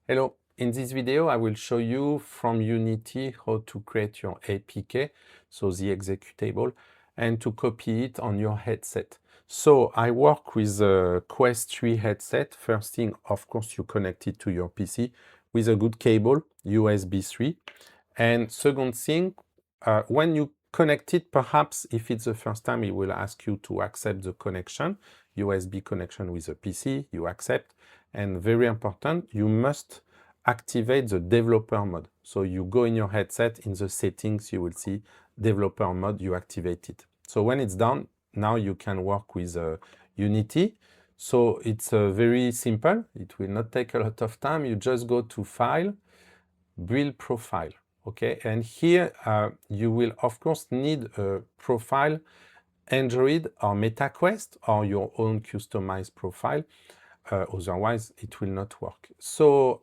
Hello, in this video I will show you from Unity how to create your APK, so the executable, and to copy it on your headset. So I work with a Quest 3 headset. First thing, of course, you connect it to your PC with a good cable, USB 3. And second thing, when you connect it, perhaps if it's the first time, it will ask you to accept the connection, USB connection with a PC, you accept. And very important, you must activate the developer mode. So you go in your headset, in the settings, you will see developer mode, you activate it. So when it's done, now you can work with Unity. So it's very simple. It will not take a lot of time. You just go to File, Build Profile. Okay, and here you will of course need a profile, Android or MetaQuest, or your own customized profile. Otherwise, it will not work. So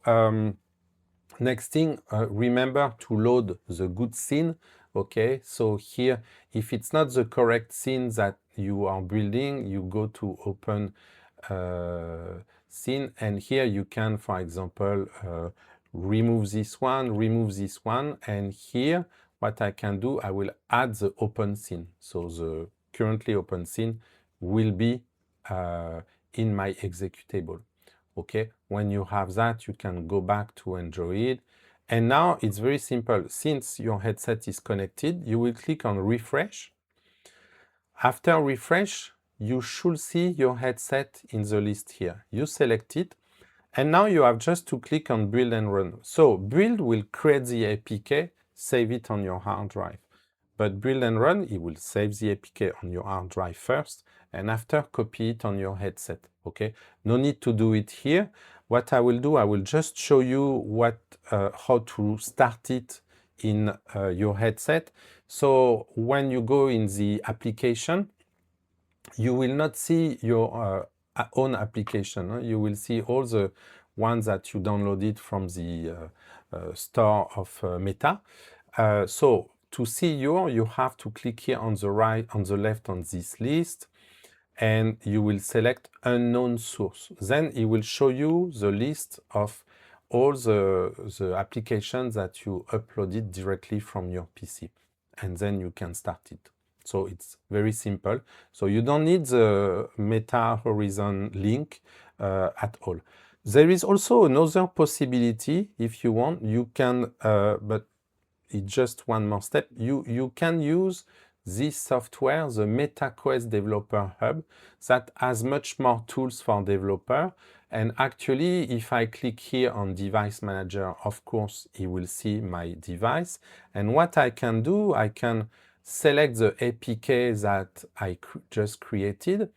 next thing, remember to load the good scene. Okay, so here, if it's not the correct scene that you are building, you go to open scene, and here you can, for example, remove this one, and here what I can do, I will add the open scene. So the currently open scene will be in my executable. Okay, when you have that, you can go back to Android. And now it's very simple. Since your headset is connected, you will click on refresh. After refresh, you should see your headset in the list here. You select it, and now you have just to click on build and run. So build will create the APK, save it on your hard drive. But build and run, it will save the APK on your hard drive first, and after copy it on your headset, okay? No need to do it here. What I will do, I will just show you how to start it in your headset. So when you go in the application, you will not see your own application. You will see all the ones that you downloaded from the store of Meta. So to see you have to click here on the right, on the left on this list, and you will select unknown source. Then it will show you the list of all the applications that you uploaded directly from your PC, and then you can start it. So it's very simple. So you don't need the Meta Horizon link at all. There is also another possibility. If you want, you can, but it's just one more step. You can use this software, the MetaQuest Developer Hub, that has much more tools for developer. And actually, if I click here on Device Manager, of course, it will see my device. And what I can do, I can select the APK that I just created,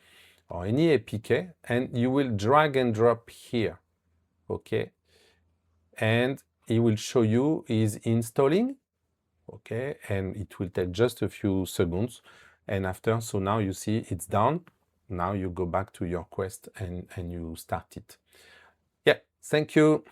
or any APK, and you will drag and drop here, okay? And it will show you is installing, okay? And it will take just a few seconds. And after, so now you see it's done. Now you go back to your Quest and you start it. Yeah, thank you.